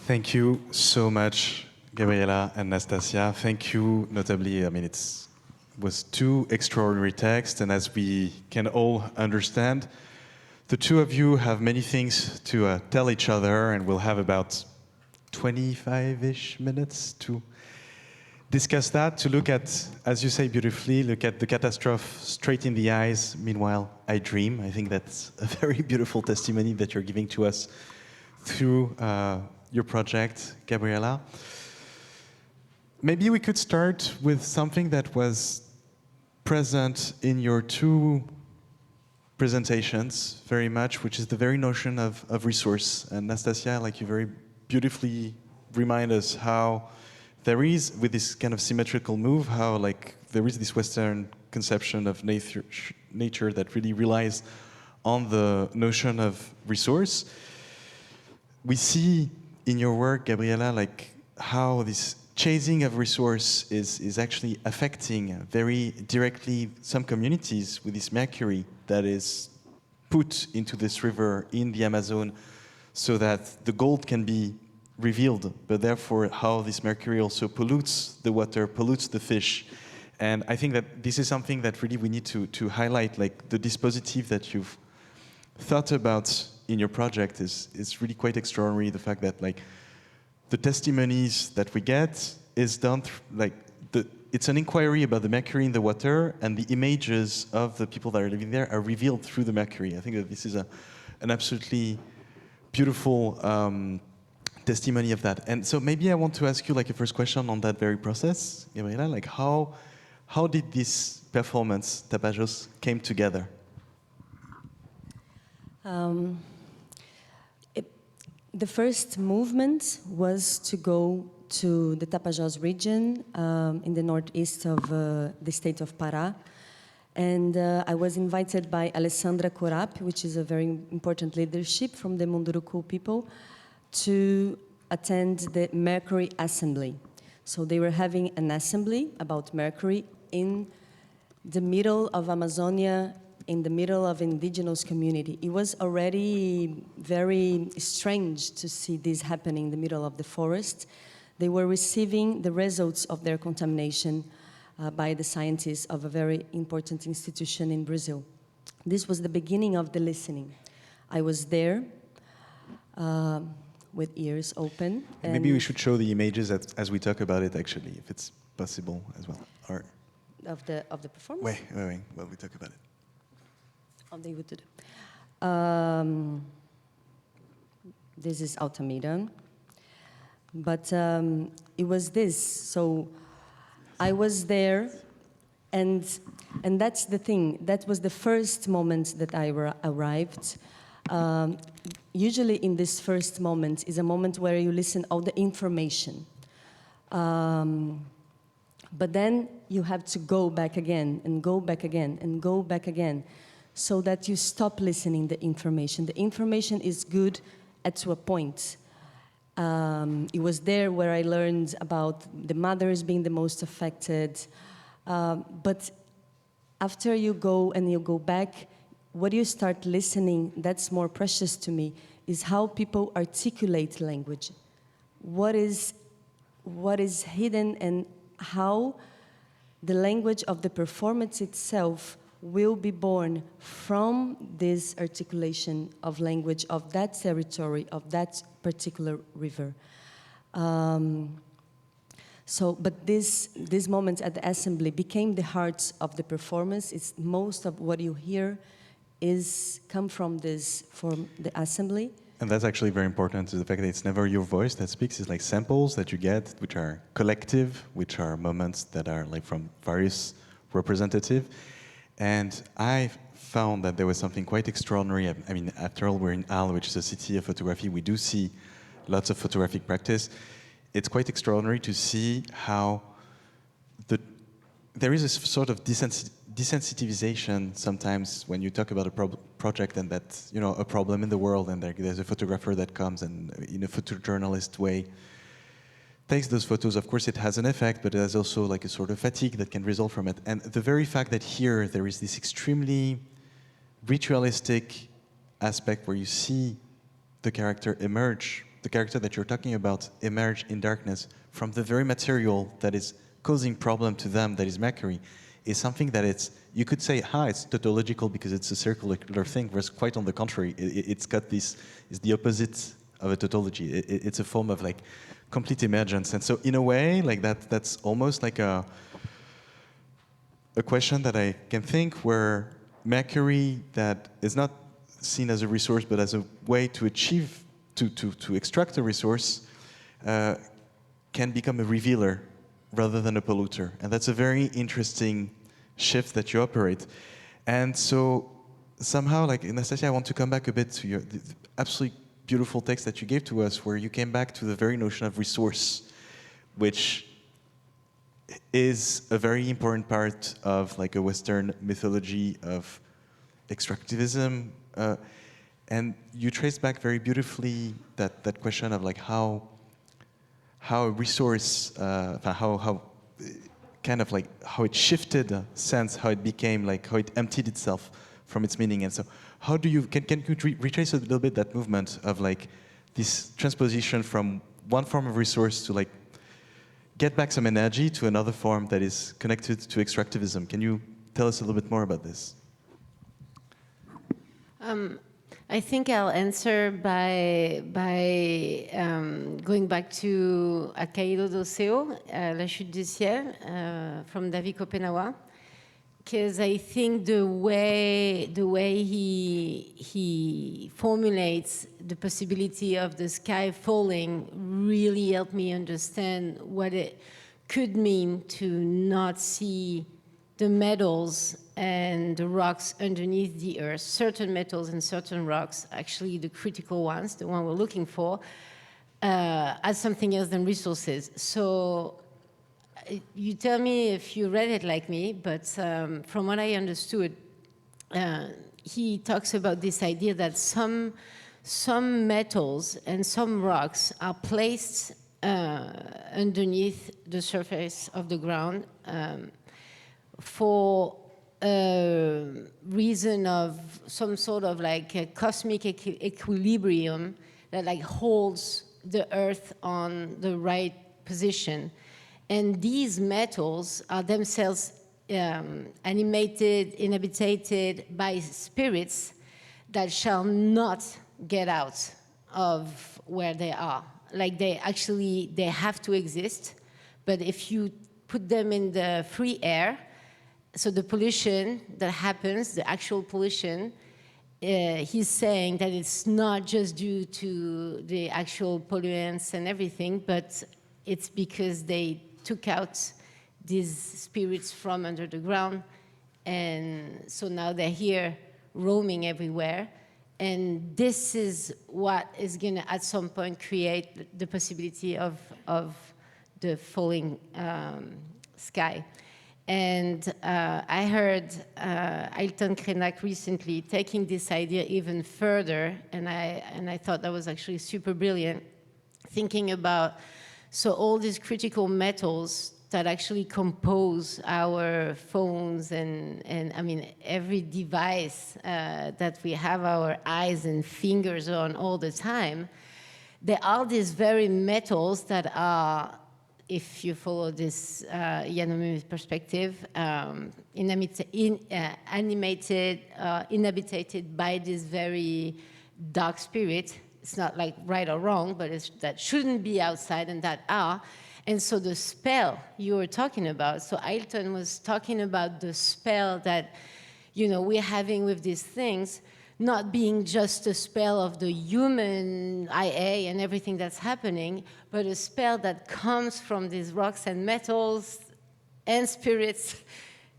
Thank you so much, Gabriela and Nastassja. Thank you, notably. I mean, it was two extraordinary texts, and as we can all understand, the two of you have many things to tell each other, and we'll have about 25-ish minutes to discuss that, to look at, as you say beautifully, look at the catastrophe straight in the eyes. Meanwhile, I dream. I think that's a very beautiful testimony that you're giving to us through your project, Gabriela. Maybe we could start with something that was present in your two presentations very much, which is the very notion of resource. And Nastassja, like you very beautifully remind us how there is, with this kind of symmetrical move, how like there is this Western conception of nature that really relies on the notion of resource. We see in your work, Gabriela, like how this chasing of resource is actually affecting very directly some communities with this mercury that is put into this river in the Amazon so that the gold can be revealed, but therefore how this mercury also pollutes the water, pollutes the fish. And I think that this is something that really we need to highlight, like the dispositif that you've thought about in your project is really quite extraordinary. The fact that like the testimonies that we get is done like it's an inquiry about the mercury in the water, and the images of the people that are living there are revealed through the mercury. I think that this is an absolutely beautiful testimony of that. And so maybe I want to ask you like a first question on that very process, Gabriela, like how did this performance, 𝗃𝗃𝘁𝗃𝗃, came together? The first movement was to go to the 𝗃𝗃𝘁𝗃 region in the northeast of the state of Pará. And I was invited by Alessandra Corap, which is a very important leadership from the Munduruku people, to attend the Mercury Assembly. So they were having an assembly about Mercury in the middle of Amazonia, in the middle of indigenous community. It was already very strange to see this happening in the middle of the forest. They were receiving the results of their contamination by the scientists of a very important institution in Brazil. This was the beginning of the listening. I was there with ears open. And maybe we should show the images as we talk about it, actually, if it's possible as well. Or of the performance? Wait, while we talk about it. Of the YouTube. This is Altamira. But it was this. So I was there, and that's the thing. That was the first moment that I arrived. Usually in this first moment is a moment where you listen all the information. But then you have to go back again, and go back again, and go back again, so that you stop listening the information. The information is good to a point. It was there where I learned about the mothers being the most affected. But after you go and you go back, what you start listening, that's more precious to me, is how people articulate language. What is hidden, and how the language of the performance itself will be born from this articulation of language of that territory, of that particular river. But this moment at the assembly became the heart of the performance. It's most of what you hear come from the assembly. And that's actually very important, is the fact that it's never your voice that speaks. It's like samples that you get, which are collective, which are moments that are like from various representatives. And I found that there was something quite extraordinary. I mean, after all, we're in Arles, which is a city of photography. We do see lots of photographic practice. It's quite extraordinary to see how there is a sort of desensitivization sometimes when you talk about a project and that, you know, a problem in the world, and there's a photographer that comes and in a photojournalist way takes those photos. Of course, it has an effect, but it has also like a sort of fatigue that can result from it. And the very fact that here there is this extremely ritualistic aspect where you see the character emerge, the character that you're talking about emerge in darkness from the very material that is causing problem to them, that is mercury, is something that you could say, it's tautological because it's a circular thing, whereas quite on the contrary, it's got this, is the opposite of a tautology. It's a form of like complete emergence. And so in a way, like that's almost like a question that I can think where mercury that is not seen as a resource, but as a way to achieve, to extract a resource, can become a revealer rather than a polluter. And that's a very interesting shift that you operate. And so somehow, like, Nastassja, I want to come back a bit to the absolutely beautiful text that you gave to us, where you came back to the very notion of resource, which is a very important part of like a Western mythology of extractivism. And you trace back very beautifully that question of like how a resource, how kind of like how it shifted sense, how it became like, how it emptied itself from its meaning. And so how do you, can you retrace a little bit that movement of like this transposition from one form of resource to like get back some energy to another form that is connected to extractivism? Can you tell us a little bit more about this? I think I'll answer by going back to 𝗃𝗿𝗁𝘂𝘁𝗃𝗀𝗀, La Chute du Ciel, from 𝗿𝗵𝗂𝘁𝗃𝗏, because I think the way he formulates the possibility of the sky falling really helped me understand what it could mean to not see the metals and the rocks underneath the earth, certain metals and certain rocks, actually the critical ones, the one we're looking for, as something else than resources. So you tell me if you read it like me, but from what I understood, he talks about this idea that some metals and some rocks are placed underneath the surface of the ground for a reason of some sort of like a cosmic equilibrium that like holds the earth on the right position. And these metals are themselves inhabited by spirits that shall not get out of where they are. Like they have to exist, but if you put them in the free air, so the pollution that happens, the actual pollution, he's saying that it's not just due to the actual pollutants and everything, but it's because they took out these spirits from under the ground, and so now they're here roaming everywhere. And this is what is going to, at some point, create the possibility of the falling sky. And I heard Ailton Krenak recently taking this idea even further, and I thought that was actually super brilliant, thinking about, so all these critical metals that actually compose our phones and I mean, every device that we have our eyes and fingers on all the time, there are these very metals that are, if you follow this Yanomimi perspective, inhabited by this very dark spirit. It's not like right or wrong, but it's that shouldn't be outside and that are. And so the spell you were talking about, so Ailton was talking about the spell that, you know, we're having with these things, not being just a spell of the human IA and everything that's happening, but a spell that comes from these rocks and metals and spirits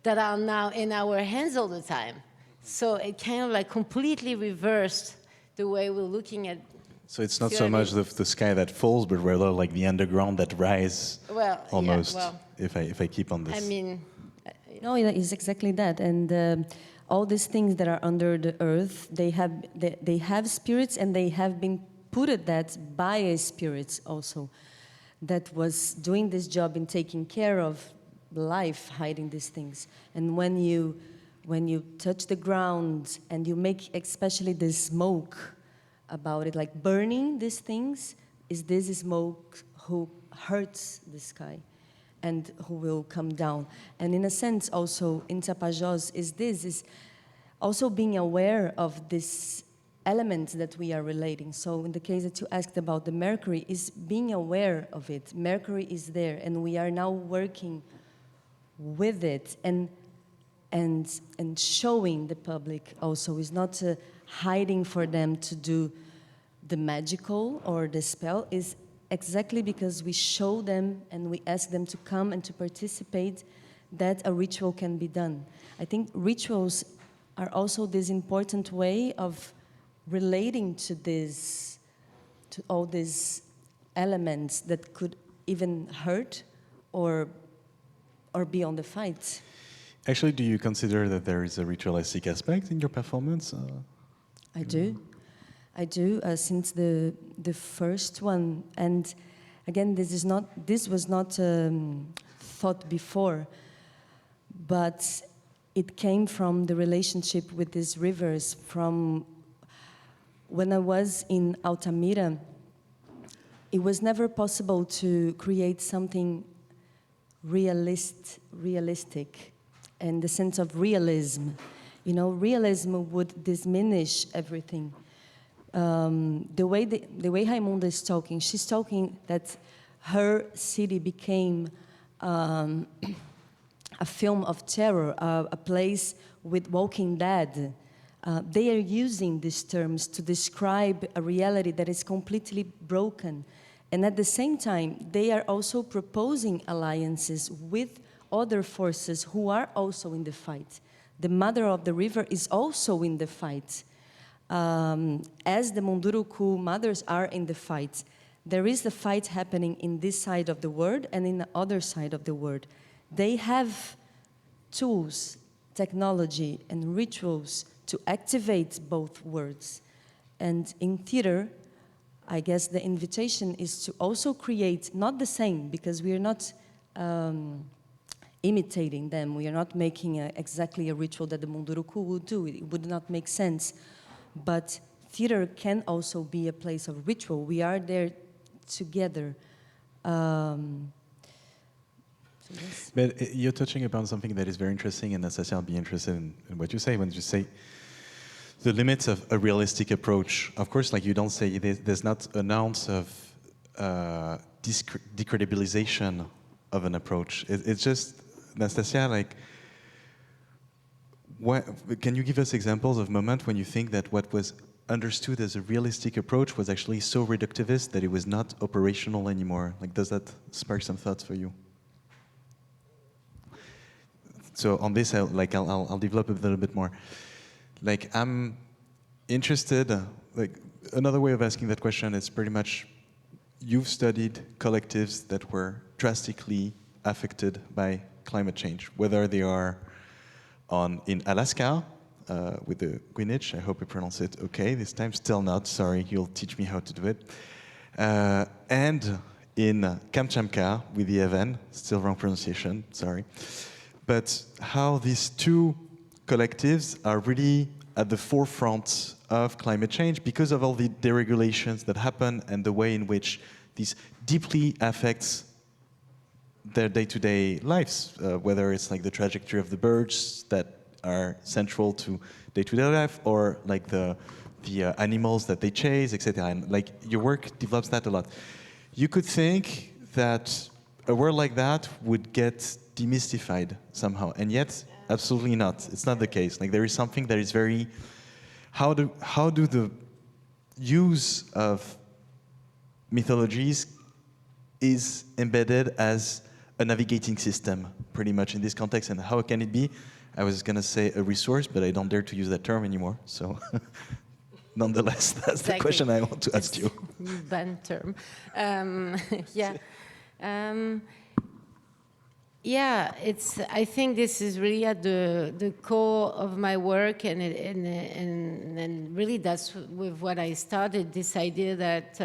that are now in our hands all the time. So it kind of like completely reversed the way we're looking at. So it's not so much the sky that falls, but rather like the underground that rise, almost, yeah, well, if I keep on this. I mean... No, it's exactly that. And all these things that are under the earth, they have spirits, and they have been put at that by a spirit also that was doing this job in taking care of life, hiding these things. And when you touch the ground and you make especially the smoke about it, like burning these things, is this smoke who hurts the sky and who will come down. And in a sense also in 𝗃𝗃𝘁𝗃 is also being aware of this element that we are relating. So in the case that you asked about the mercury, is being aware of it. Mercury is there and we are now working with it and showing the public also. Is not hiding for them to do the magical or the spell, is exactly because we show them and we ask them to come and to participate that a ritual can be done. I think rituals are also this important way of relating to this, to all these elements that could even hurt or be on the fight. Actually, do you consider that there is a ritualistic aspect in your performance? I do. I do, since the first one. And again, this was not thought before, but it came from the relationship with these rivers. From when I was in Altamira, it was never possible to create something realistic in the sense of realism. You know, realism would diminish everything. The way 𝗃𝗁𝘁𝗃𝗁𝗁 is talking, she's talking that her city became a film of terror, a place with Walking Dead. They are using these terms to describe a reality that is completely broken. And at the same time, they are also proposing alliances with other forces who are also in the fight. The mother of the river is also in the fight. As the Munduruku mothers are in the fight, there is the fight happening in this side of the world and in the other side of the world. They have tools, technology, and rituals to activate both worlds. And in theater, I guess the invitation is to also create, not the same, because we are not imitating them. We are not making exactly a ritual that the Munduruku would do. It would not make sense. But theater can also be a place of ritual. We are there together. So yes. But you're touching upon something that is very interesting, and Nastassja, I'll be interested in what you say when you say the limits of a realistic approach. Of course, like you don't say, there's not an ounce of decredibilization of an approach. It's just, Nastassja, like, can you give us examples of moments when you think that what was understood as a realistic approach was actually so reductivist that it was not operational anymore? Like, does that spark some thoughts for you? So on this, I'll develop a little bit more. Like, I'm interested, like, another way of asking that question is pretty much, you've studied collectives that were drastically affected by climate change, whether they are in Alaska, with the 𝗃𝗁𝘁𝗃𝗁𝗁, I hope I pronounce it okay this time, still not, sorry, you'll teach me how to do it. And in Kamchatka with the 𝗱𝗏, still wrong pronunciation, sorry. But how these two collectives are really at the forefront of climate change because of all the deregulations that happen and the way in which this deeply affects their day-to-day lives, whether it's like the trajectory of the birds that are central to day-to-day life, or like the animals that they chase, etc. And like your work develops that a lot. You could think that a word like that would get demystified somehow, and yet absolutely not. It's not the case. Like there is something that is very. How do the use of mythologies is embedded as a navigating system, pretty much in this context, and how can it be? I was going to say a resource, but I don't dare to use that term anymore. So, nonetheless, that's the question I want to ask you. Banned term. Yeah. Yeah, I think this is really at the core of my work, and really that's with what I started, this idea that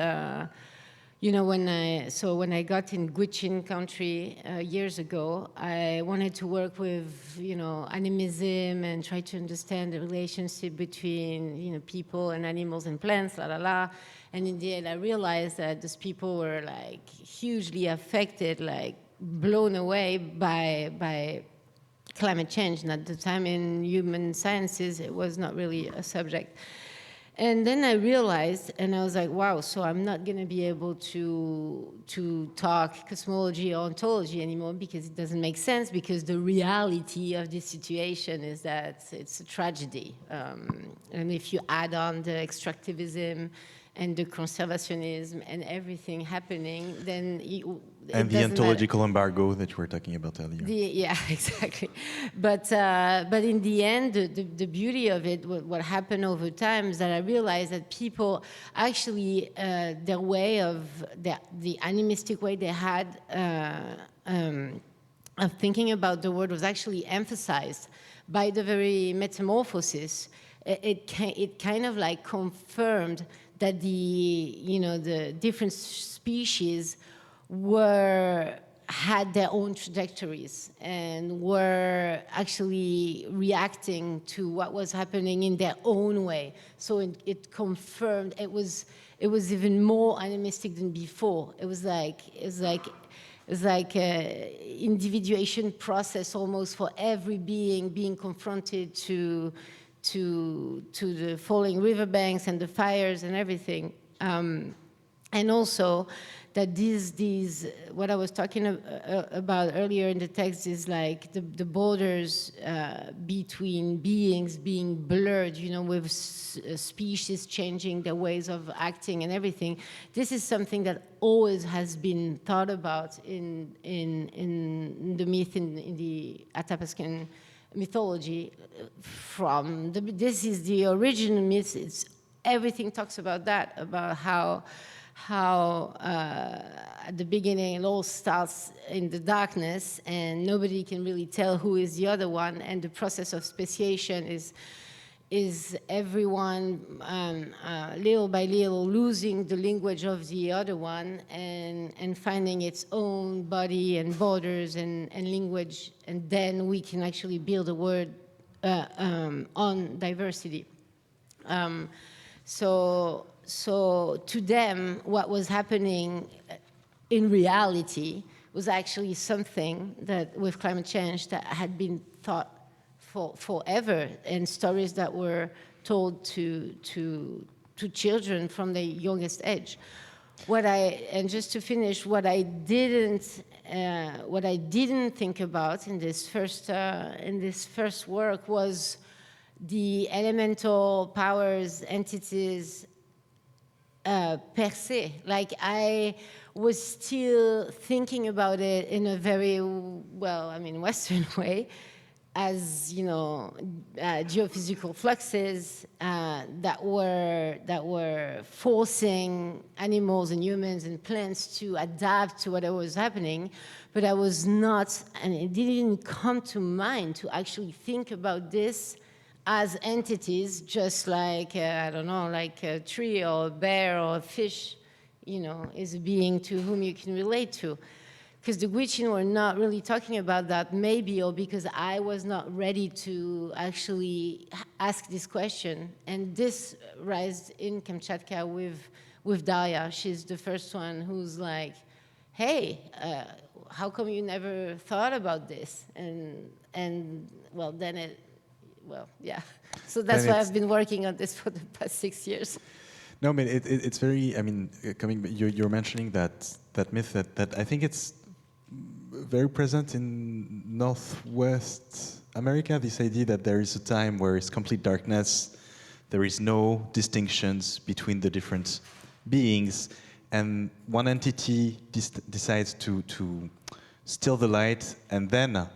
You know, when I got in 𝗲𝘁𝗁𝗃 country years ago, I wanted to work with, you know, animism and try to understand the relationship between, you know, people and animals and plants, la la la. And in the end, I realized that those people were like hugely affected, like blown away by climate change. And at the time in human sciences, it was not really a subject. And then I realized, and I was like, wow, so I'm not going to be able to talk cosmology or ontology anymore because it doesn't make sense, because the reality of this situation is that it's a tragedy. And if you add on the extractivism and the conservationism and everything happening, then and the ontological embargo that you were talking about earlier. Yeah, exactly. But in the end, the beauty of it, what happened over time, is that I realized that people actually, their way of, the animistic way they had of thinking about the world was actually emphasized by the very metamorphosis. It kind of like confirmed that the different species had their own trajectories and were actually reacting to what was happening in their own way. So it confirmed, it was even more animistic than before. It was like an individuation process almost for every being confronted to the falling riverbanks and the fires and everything. And also that these what I was talking about earlier in the text is like the borders between beings being blurred, you know, with species changing their ways of acting and everything. This is something that always has been thought about in the myth, in the Atapascan mythology. This is the original myth. Everything talks about that, about how at the beginning it all starts in the darkness and nobody can really tell who is the other one, and the process of speciation is everyone little by little losing the language of the other one and finding its own body and borders and language, and then we can actually build a word on diversity. So to them, what was happening in reality was actually something that, with climate change, that had been thought for forever, and stories that were told to children from the youngest age. And just to finish, what I didn't think about in this first work was the elemental powers, entities, per se. Like, I was still thinking about it in a very, Western way, as, you know, geophysical fluxes that were forcing animals and humans and plants to adapt to whatever was happening. But I was not, and it didn't come to mind to actually think about this as entities, just like, I don't know, like a tree or a bear or a fish, you know, is a being to whom you can relate to. Because the 𝗲𝘁𝗁 were not really talking about that, maybe, or because I was not ready to actually ask this question. And this rised in Kamchatka with Daria. She's the first one who's like, hey, how come you never thought about this? And well, then it, well, yeah. So that's why I've been working on this for the past 6 years. No, I mean, it's very, I mean, you're mentioning that myth that I think it's very present in Northwest America, this idea that there is a time where it's complete darkness, there is no distinctions between the different beings, and one entity decides to steal the light, and then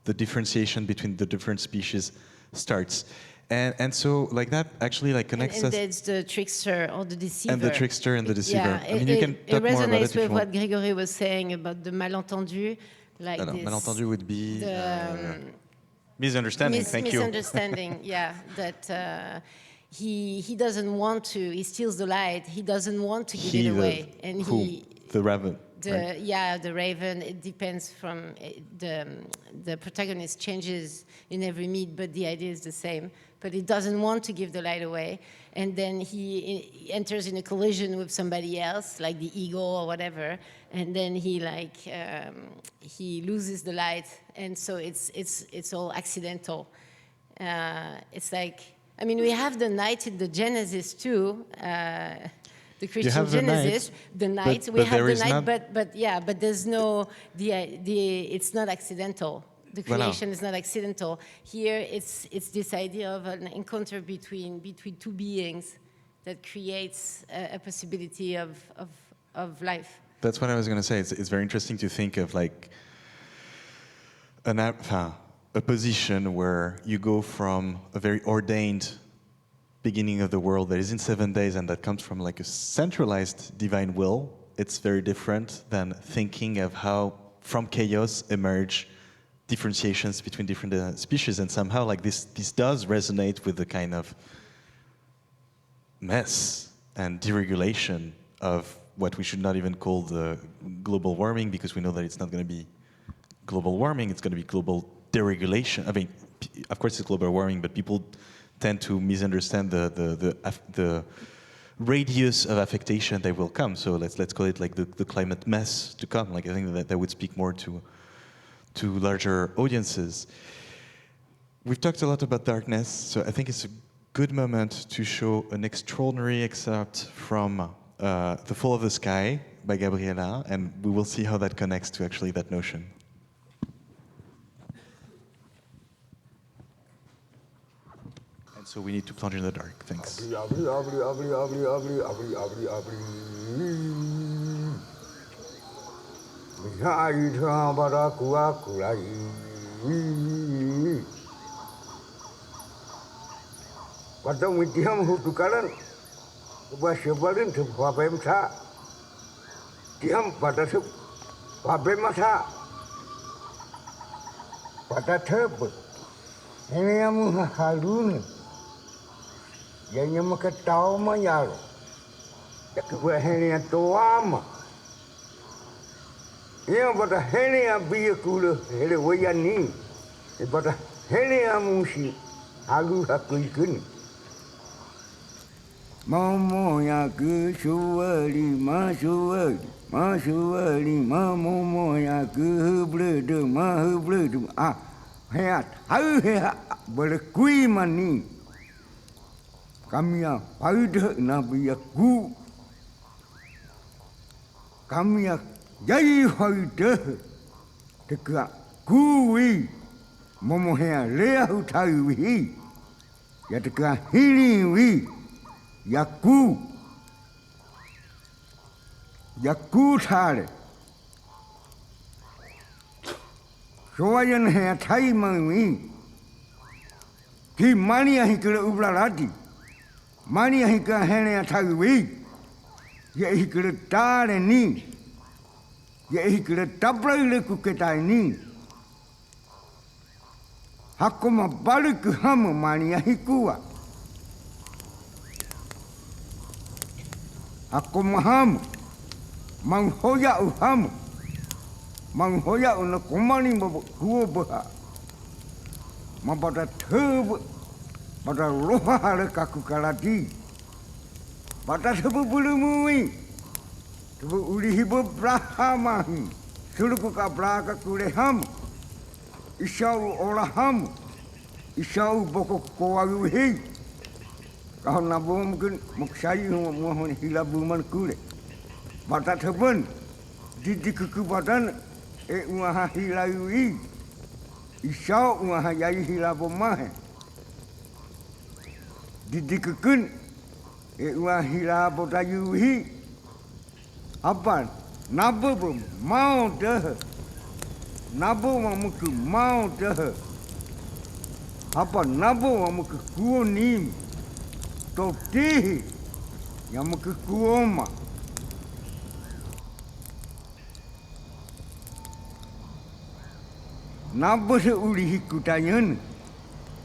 the differentiation between the different species starts. And so, like, that actually like connects us. And it's the trickster or the deceiver. And the trickster and the deceiver. Yeah, I mean, you can talk more about it if you with what want. Grégory was saying about the malentendu. Like this, malentendu would be misunderstanding. Thank you. Misunderstanding. Yeah, that he doesn't want to. He steals the light. He doesn't want to give it away, and who? he The raven. Right? Yeah, the raven. It depends from the protagonist changes in every myth, but the idea is the same. But it doesn't want to give the light away, and then he enters in a collision with somebody else, like the eagle or whatever, and then he he loses the light, and so it's all accidental. It's like, I mean, we have the night in the Genesis too. The Christian Genesis, the night, we have the night, but there's no, it's not accidental. The creation is not accidental. Here, it's this idea of an encounter between two beings that creates a possibility of life. That's what I was going to say. It's very interesting to think of like a position where you go from a very ordained beginning of the world that is in 7 days and that comes from like a centralized divine will. It's very different than thinking of how from chaos emerge differentiations between different species, and somehow like this does resonate with the kind of mess and deregulation of what we should not even call the global warming, because we know that it's not going to be global warming, it's going to be global deregulation. I mean, of course it's global warming, but people tend to misunderstand the radius of affectation that will come. So let's call it like the climate mess to come. Like I think that would speak more to larger audiences. We've talked a lot about darkness, so I think it's a good moment to show an extraordinary excerpt from The Fall of the Sky by Gabriela, and we will see how that connects to actually that notion. So we need to plunge in the dark. Thanks. Yang maka tahu mayar, ya kebahagiaan tuama. Yang pada hari yang biar kula, hari wayan ni, pada hari yang musi, halu aku ikut. Mamo ya ke suwali, masuwali, mamo ya ke blede, hayat, hayat berkui mani. Kami yang pada nabi aku, kami yang jadi pada dekat kui, memohon leah utawi, ya dekat hini yaku thare. Soalan hanya thai mami, ki mani yang kira ublarati. Mani yang hanya tahu, ya ikut tar ni, ya ikut tabrai leku kita ini. Aku membalik kamu mani yang ikut. Aku maham, menghoya uham, menghoya una kumani gua bah, membaca terb. Pada roha ada kaku kalati, pada sebuah bulumui, sebuah ulihi bebrahamahi, seluruh kabraka kuleham, isau olaham, isau bokok kawaluhi, kau nabu mungkin maksai mohon hilabuman kule, pada sebuah didik kebadan, uaha hilayui, isau uaha yai hilabumah. Didikkan wahila bodayuhi apa nabu mau dah nabu mamuku mau dah apa nabu mamuku kuonim toti yang mamuku kuoma nabu seuli hikutayan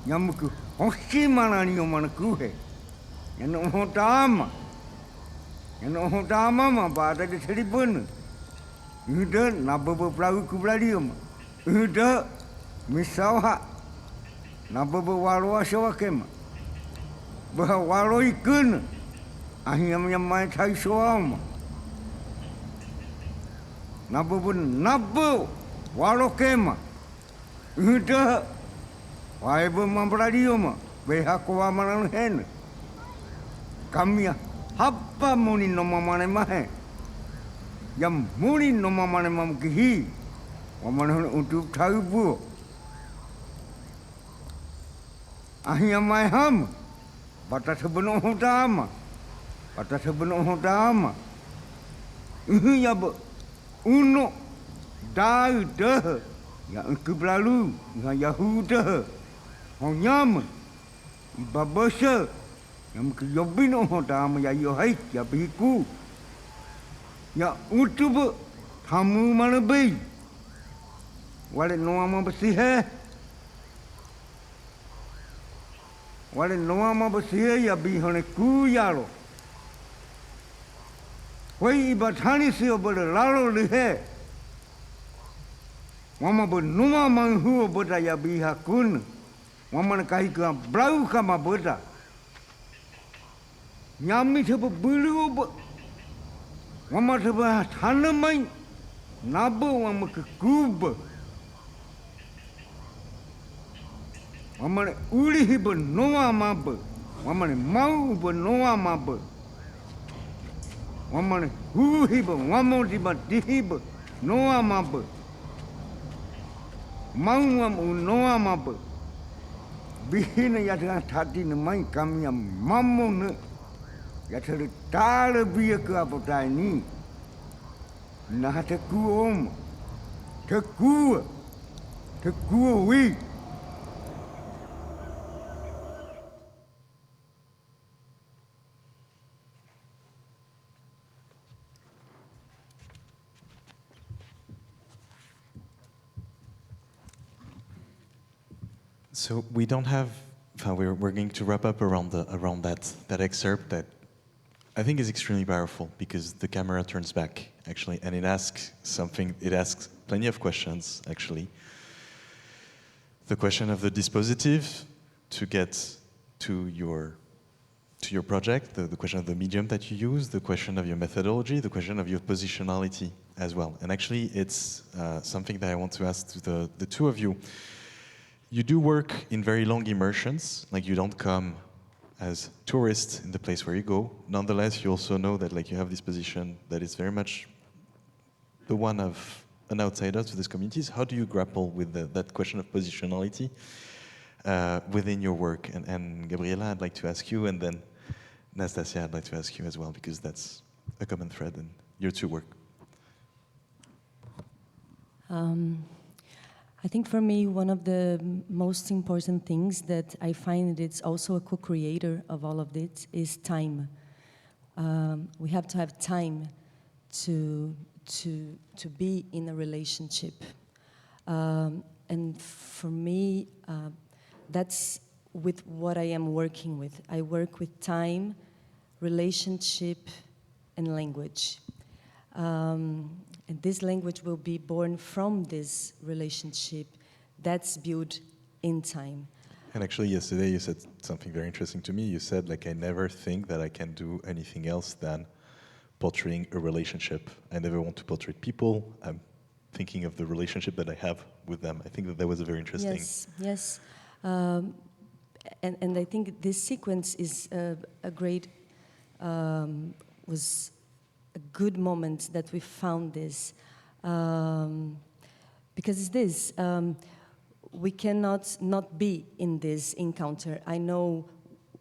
yang mamuku Oshi mana ni mana kuhe, yang nama utama. Eno hotama ma bata de telefon. Udah nababa plau ku bladium. Udah misawa. Nababa walo asawakem. Bah walo ikun. Ahyam mai thai soam. Nababa nabba walo kem. Udah waiba ma bladium. 𝗱𝗱𝗃𝗀𝘃𝗀𝗀𝗀𝗀 manang hen. Kami hapa muni no mamane mahe. Yang muni no mamane mamkihi. Wamane untuk tahu. Ahnya mai ham. Bata sebenar hotama. Bata sebenar hotama. Ya be uno dah dah. Yang keblalu yang Yahuda. Honyam. 𝗃𝗶𝗃𝗀𝗃 yang 𝗃𝗶𝗃𝗀𝗃 hotama ya 𝗃𝗶𝗃𝗃𝗀𝗃 ya untuk tamu mana bay. Wale noa ma 𝗶𝗃𝗃𝗃𝗃 wale noa ma 𝗶𝗃𝗃𝗃𝗃 ya bihone ku yalo. Wei ibatani sio bole lalo lihe. Mama bo noa manghu boda ya bihakun. Mama kai ka blau kama boda. Nyami sebe bulu bo. Mama sebe tanamai. Nabo mama ke kub. Mama uli hibe noa mab. Mama mau bo noa mab. Mama hu hibe mama diba dihibe noa mab. Mau mama noa mab. Bihina ya dengan tadi nemai kami yang mamun ya terus tala biar ke apa tadi nah teku wi. So we don't have. We're going to wrap up around that excerpt that I think is extremely powerful because the camera turns back actually, and it asks something. It asks plenty of questions actually. The question of the dispositive to get to your project, the question of the medium that you use, the question of your methodology, the question of your positionality as well. And actually, it's something that I want to ask to the two of you. You do work in very long immersions, like you don't come as tourists in the place where you go. Nonetheless, you also know that like you have this position that is very much the one of an outsider to these communities. How do you grapple with that question of positionality within your work? And Gabriela, I'd like to ask you, and then Nastassja, I'd like to ask you as well, because that's a common thread in your two work. I think for me, one of the most important things that I find it's also a co-creator of all of this is time. We have to have time to be in a relationship. And for me, that's with what I am working with. I work with time, relationship, and language. And this language will be born from this relationship that's built in time. And actually yesterday you said something very interesting to me. You said, like, I never think that I can do anything else than portraying a relationship. I never want to portray people. I'm thinking of the relationship that I have with them. I think that was a very interesting... Yes. And I think this sequence is a great... was a good moment that we found this. Because it's this, we cannot not be in this encounter. I know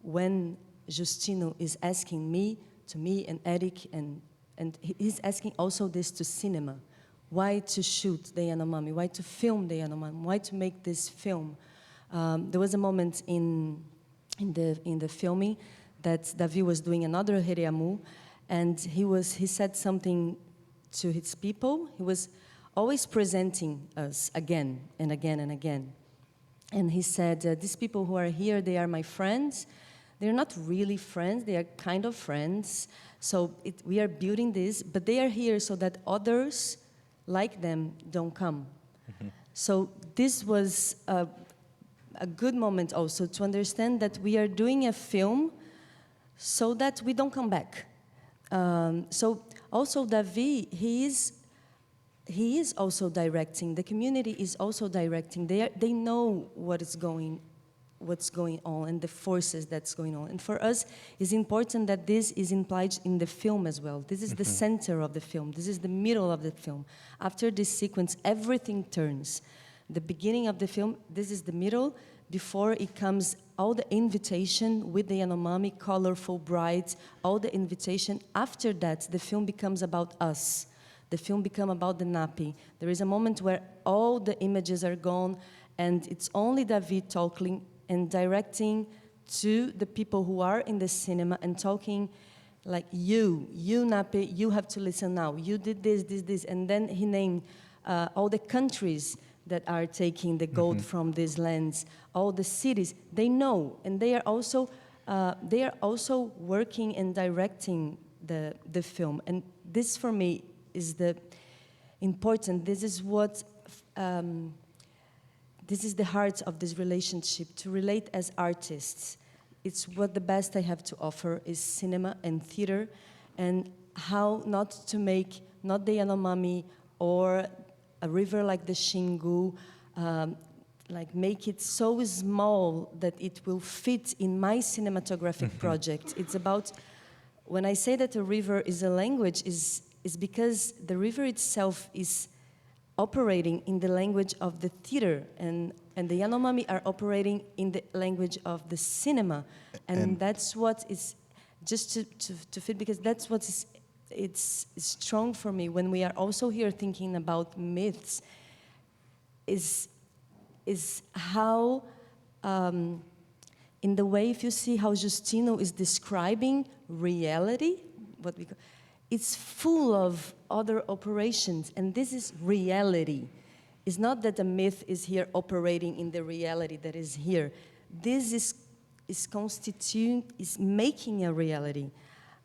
when Justino is asking me and Eric, and he's asking also this to cinema. Why to shoot the Yanomami? Why to film the Yanomami? Why to make this film? There was a moment in the filming that Davi was doing another Hereamu, and he said something to his people. He was always presenting us again and again and again. And he said, these people who are here, they are my friends. they're not really friends, they are kind of friends. So we are building this, but they are here so that others like them don't come. So this was a good moment also to understand that we are doing a film so that we don't come back. So also Davi, he is also directing. The community is also directing. They know what's going on and the forces that's going on. And for us, it's important that this is implied in the film as well. This is the center of the film. This is the middle of the film. After this sequence, everything turns. The beginning of the film, this is the middle. Before it comes all the invitation with the Yanomami, colorful, bright, all the invitation. After that, the film becomes about us. The film becomes about the Napi. There is a moment where all the images are gone and it's only David talking and directing to the people who are in the cinema and talking like, you Napi, you have to listen now. You did this. And then he named all the countries that are taking the gold from these lands, all the cities. They know, and they are also working and directing the film. And this, for me, is the important. This is what. This is the heart of this relationship, to relate as artists. It's what the best I have to offer is cinema and theater, and how not to make, not the Yanomami or a river like the Xingu, like make it so small that it will fit in my cinematographic project. It's about, when I say that a river is a language, is because the river itself is operating in the language of the theater, and the Yanomami are operating in the language of the cinema, and that's what is, just to fit, because that's what is, it's strong for me when we are also here thinking about myths, is how, in the way, if you see how Justino is describing reality, what we call, it's full of other operations, and this is reality. It's not that a myth is here operating in the reality that is here. This is making a reality.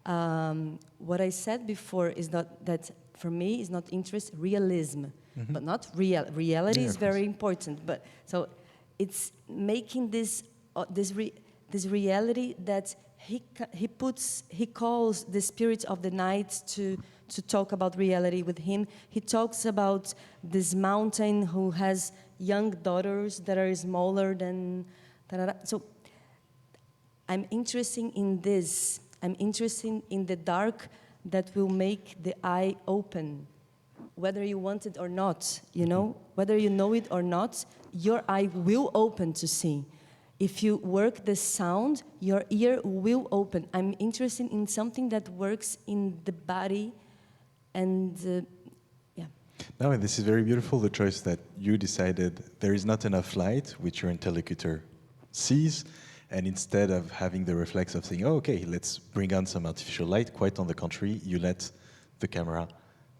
What I said before is not that, for me, is not interest, realism, but not real. Reality is very important, but so it's making this reality that he calls the spirit of the night to talk about reality with him. He talks about this mountain who has young daughters that are smaller than. So I'm interested in this. I'm interested in the dark that will make the eye open, whether you want it or not, you know? Whether you know it or not, your eye will open to see. If you work the sound, your ear will open. I'm interested in something that works in the body, and yeah. No, and this is very beautiful, the choice that you decided there is not enough light, which your interlocutor sees, and instead of having the reflex of saying, oh, okay, let's bring on some artificial light, quite on the contrary, you let the camera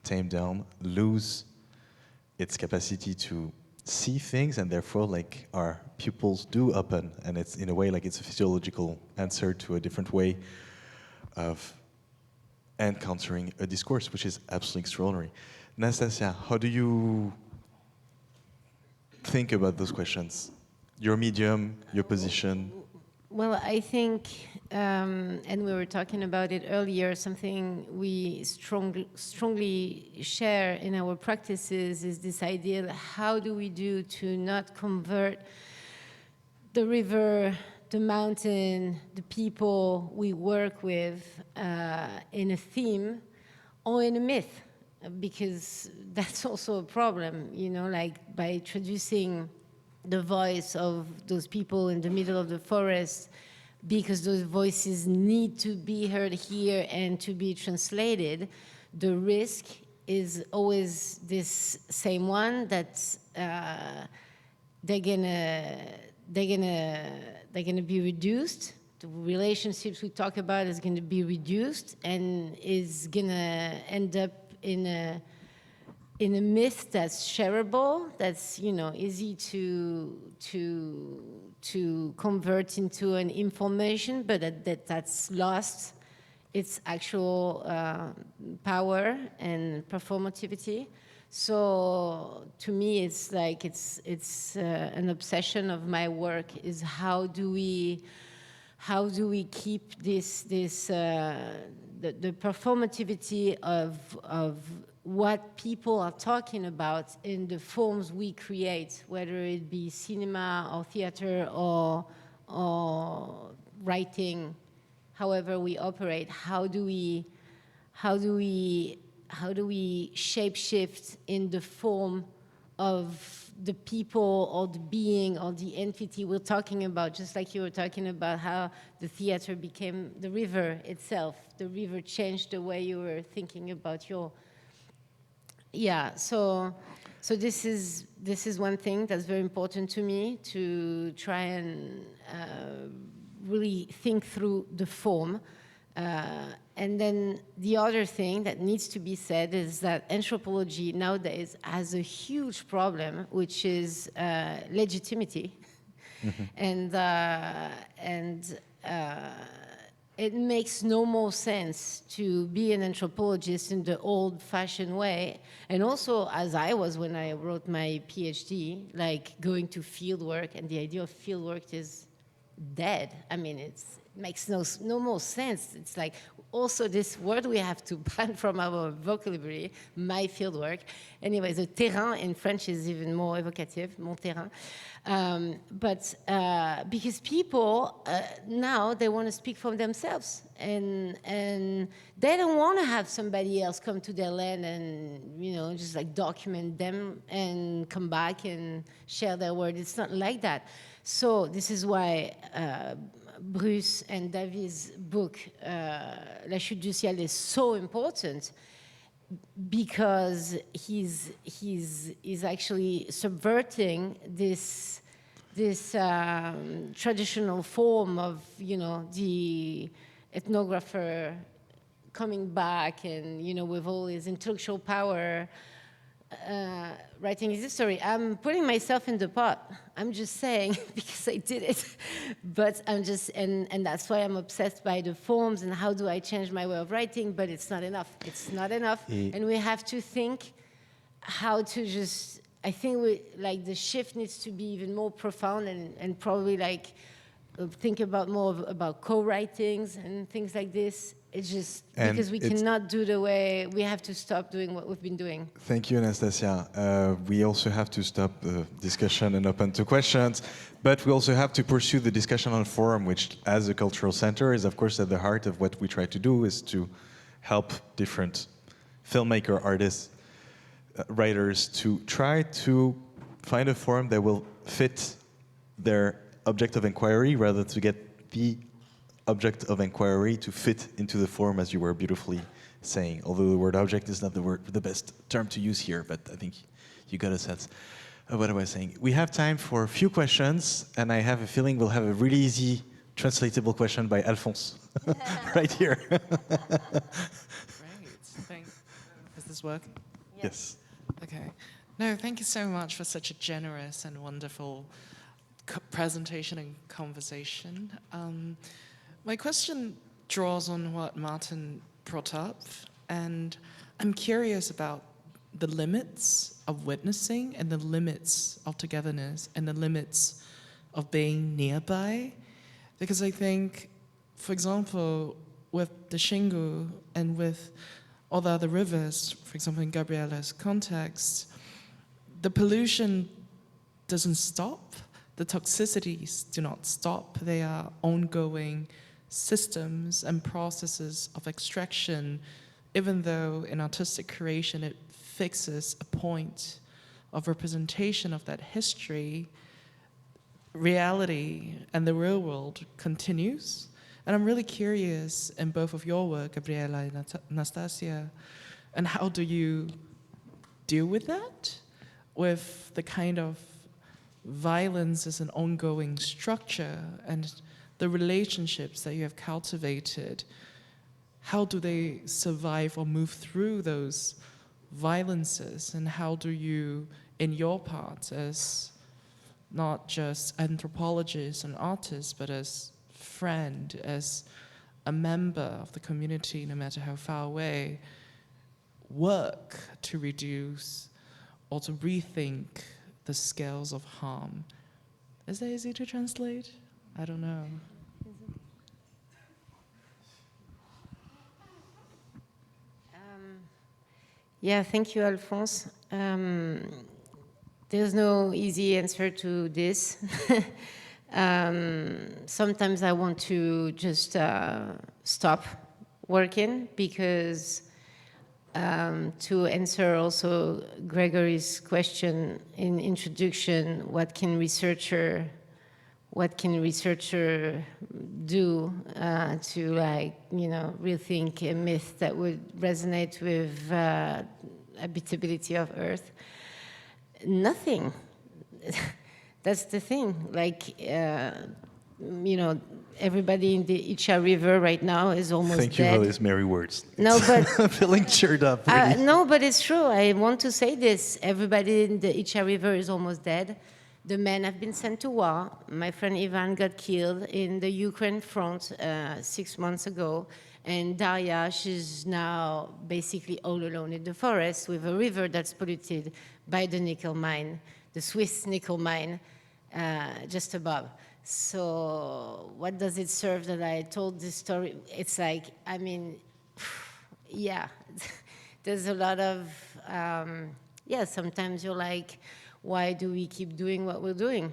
tame down, lose its capacity to see things, and therefore, like, our pupils do open, and it's in a way like it's a physiological answer to a different way of encountering a discourse, which is absolutely extraordinary. Nastassja, how do you think about those questions? Your medium, your position? Well, I think, and we were talking about it earlier, something we strongly share in our practices is this idea of how do we do to not convert the river, the mountain, the people we work with in a theme or in a myth, because that's also a problem, you know, like by introducing the voice of those people in the middle of the forest, because those voices need to be heard here and to be translated, the risk is always this same one, that they're gonna be reduced. The relationships we talk about is gonna be reduced and is gonna end up in in a myth that's shareable, that's, you know, easy to convert into an information, but that's lost its actual power and performativity. So to me, it's like it's an obsession of my work, is how do we keep this the performativity of what people are talking about in the forms we create, whether it be cinema or theater or writing, however we operate. How do we shape-shift in the form of the people or the being or the entity we're talking about, just like you were talking about how the theater became the river itself. The river changed the way you were thinking about your... Yeah, so this is one thing that's very important to me, to try and really think through the form. And then the other thing that needs to be said is that anthropology nowadays has a huge problem, which is legitimacy. Mm-hmm. And it makes no more sense to be an anthropologist in the old-fashioned way. And also, as I was when I wrote my PhD, like going to fieldwork, and the idea of fieldwork is dead. I mean, it makes no more sense. It's like also this word we have to ban from our vocabulary, my fieldwork. Anyway, the terrain in French is even more evocative, mon terrain. But because people now, they want to speak for themselves, and they don't want to have somebody else come to their land and, you know, just like document them and come back and share their word. It's not like that. So this is why Bruce and David's book, La Chute du Ciel, is so important, because he's actually subverting this traditional form of, you know, the ethnographer coming back and, you know, with all his intellectual power, writing his history. I'm putting myself in the pot. I'm just saying, because I did it. But I'm just, and that's why I'm obsessed by the forms and how do I change my way of writing, but it's not enough. It's not enough. And we have to think how to just, I think like the shift needs to be even more profound, and probably like think about more about co-writings and things like this. It's just because we cannot do the way, we have to stop doing what we've been doing. Thank you, Nastassja. We also have to stop the discussion and open to questions, but we also have to pursue the discussion on forum, which as a cultural center is of course at the heart of what we try to do, is to help different filmmaker, artists, writers to try to find a forum that will fit their object of inquiry, rather to get the object of inquiry to fit into the form, as you were beautifully saying. Although the word object is not the best term to use here, but I think you got a sense of what I was saying. We have time for a few questions, and I have a feeling we'll have a really easy translatable question by Alphonse, right here. Great, thanks. Does this work? Yes. Okay. No, thank you so much for such a generous and wonderful presentation and conversation. My question draws on what Martin brought up, and I'm curious about the limits of witnessing and the limits of togetherness and the limits of being nearby. Because I think, for example, with the Xingu and with all the other rivers, for example, in Gabriela's context, the pollution doesn't stop. The toxicities do not stop. They are ongoing systems and processes of extraction, even though in artistic creation it fixes a point of representation of that history. Reality and the real world continues. And I'm really curious in both of your work, Gabriela and Nastassja, and how do you deal with that? With the kind of violence as an ongoing structure and the relationships that you have cultivated, how do they survive or move through those violences, and how do you, in your part, as not just anthropologist and artist, but as friend, as a member of the community, no matter how far away, work to reduce or to rethink the scales of harm? Is that easy to translate? I don't know. Yeah, thank you, Alphonse. There's no easy answer to this. Sometimes I want to just stop working because to answer also Gregory's question in introduction, what can researcher do to, like, you know, rethink a myth that would resonate with habitability of Earth? Nothing. That's the thing. Like, you know, everybody in the 𝗂𝗲𝘁𝗃 River right now is almost Thank you dead. for these merry words. No, but I'm feeling cheered up. Really. no, but it's true. I want to say this. Everybody in the 𝗂𝗂𝘁𝗃 River is almost dead. The men have been sent to war. My friend Ivan got killed in the Ukraine front 6 months ago. And Daria, she's now basically all alone in the forest with a river that's polluted by the nickel mine, the Swiss nickel mine, just above. So what does it serve that I told this story? It's like, I mean, yeah, there's a lot of, yeah, sometimes you're like, why do we keep doing what we're doing?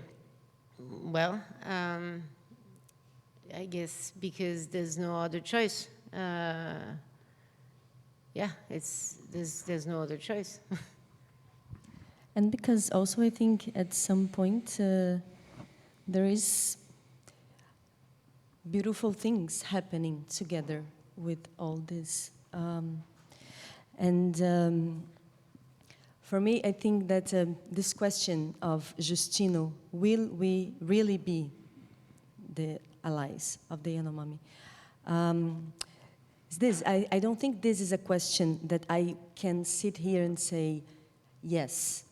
Well, I guess because there's no other choice. Yeah, there's no other choice. And because also I think at some point there is beautiful things happening together with all this. For me, I think that this question of Justino, will we really be the allies of the Yanomami? Is this, I don't think this is a question that I can sit here and say, yes,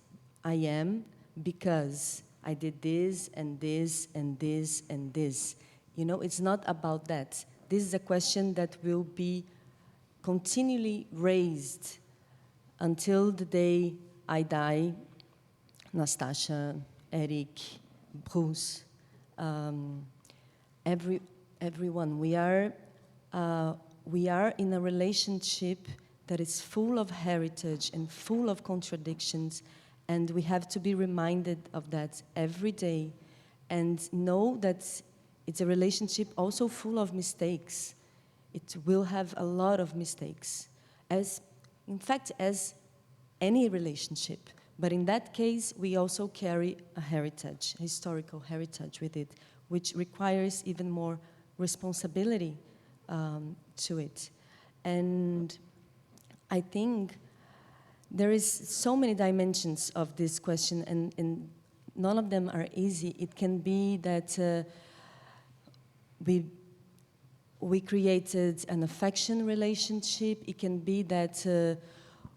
I am, because I did this and this and this and this. You know, it's not about that. This is a question that will be continually raised until the day I die. Nastassja, Eric, Bruce, everyone. We are in a relationship that is full of heritage and full of contradictions, and we have to be reminded of that every day and know that it's a relationship also full of mistakes. It will have a lot of mistakes, in fact, as any relationship. But in that case, we also carry a heritage, a historical heritage with it, which requires even more responsibility to it. And I think there is so many dimensions of this question, and none of them are easy. It can be that we created an affection relationship. It can be that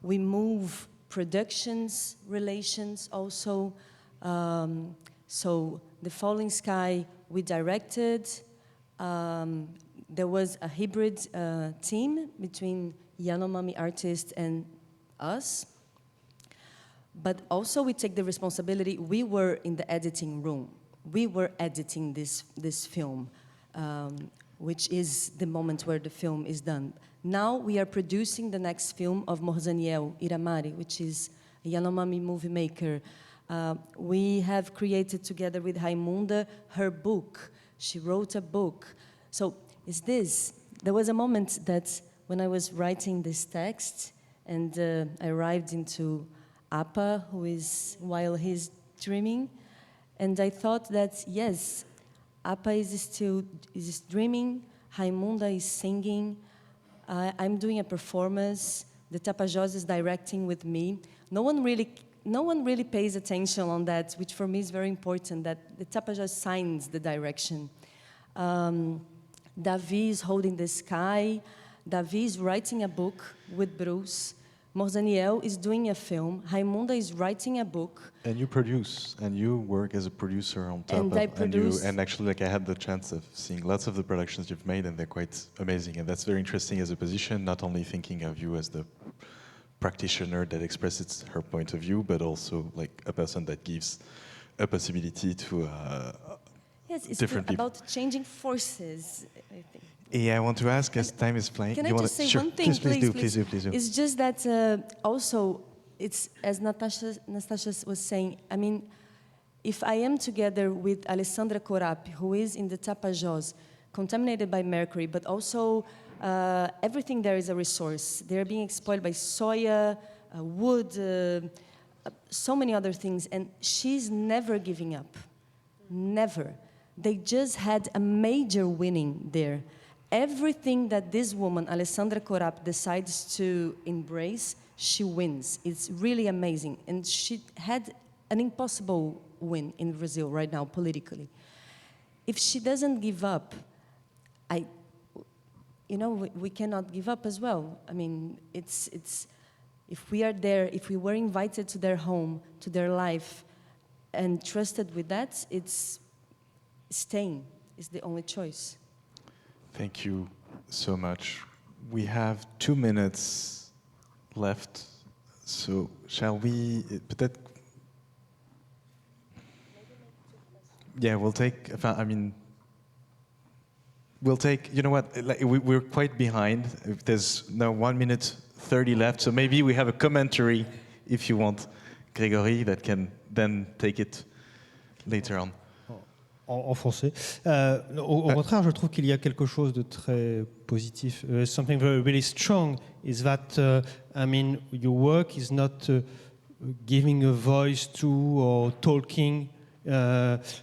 we move productions relations also. So The Falling Sky, we directed. There was a hybrid team between Yanomami artists and us. But also we take the responsibility. We were in the editing room. We were editing this film, which is the moment where the film is done. Now we are producing the next film of Morzaniel Iramari, which is a Yanomami movie maker. We have created together with Raimunda her book. She wrote a book. So is this, there was a moment that when I was writing this text and I arrived into Appa, who is while he's dreaming, and I thought that, yes, Appa is dreaming, Raimunda is singing, I'm doing a performance, the Tapajós is directing with me. No one really pays attention on that, which for me is very important, that the Tapajós signs the direction. Davi is holding the sky. Davi is writing a book with Bruce. Morzaniel is doing a film, Raimunda is writing a book. And you produce, and you work as a producer on top And of, I produce- and actually, like, I had the chance of seeing lots of the productions you've made, and they're quite amazing. And that's very interesting as a position, not only thinking of you as the practitioner that expresses her point of view, but also like a person that gives a possibility to Yes, it's different people. about changing forces, I think. Yeah, I want to ask, as time is flying. Can I you just say sure, one thing, please do. It's just that also, it's as Nastassja was saying, I mean, if I am together with Alessandra Corapi, who is in the 𝗃𝗃𝘁𝗃, contaminated by mercury, but also everything there is a resource. They're being exploited by soya, wood, so many other things, and she's never giving up, never. They just had a major winning there. Everything that this woman, Alessandra Corapi, decides to embrace, she wins. It's really amazing. And she had an impossible win in Brazil right now, politically. If she doesn't give up, we cannot give up as well. I mean, it's if we are there, if we were invited to their home, to their life, and trusted with that, it's staying is the only choice. Thank you so much. We have 2 minutes left, so shall we, peut-être... Yeah, we'll take, you know what, like, we're quite behind. There's now 1 minute 30 left, so maybe we have a commentary, if you want, Grégory, that can then take it later on. En français. Au contraire, je trouve qu'il y a quelque chose de très positif. Something really strong is that, your work is not giving a voice to or talking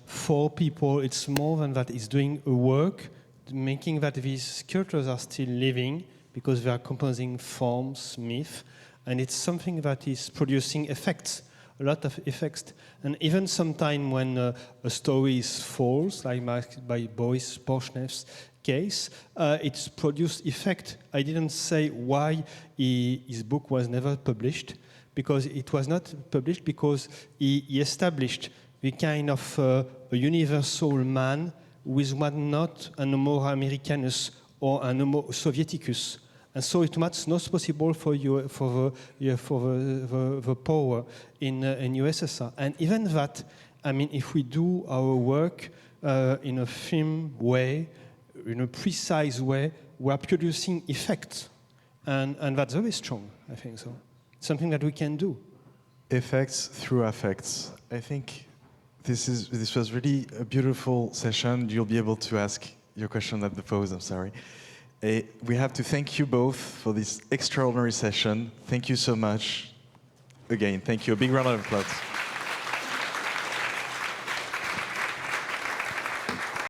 for people. It's more than that. It's doing a work, making that these cultures are still living because they are composing forms, myth, and it's something that is producing effects. A lot of effects, and even sometimes when a story is false, like by Boris Porchnev's case, it's produced effect. I didn't say why his book was never published, because it was not published because he established the kind of a universal man with what not an Homo Americanus or an Homo Sovieticus. And so it was not possible for the power in USSR. And even that, if we do our work in a film way, in a precise way, we are producing effects. And that's very strong, I think so. Something that we can do. Effects through affects. I think this was really a beautiful session. You'll be able to ask your question at the pause, I'm sorry. We have to thank you both for this extraordinary session. Thank you so much. Again, thank you. A big round of applause.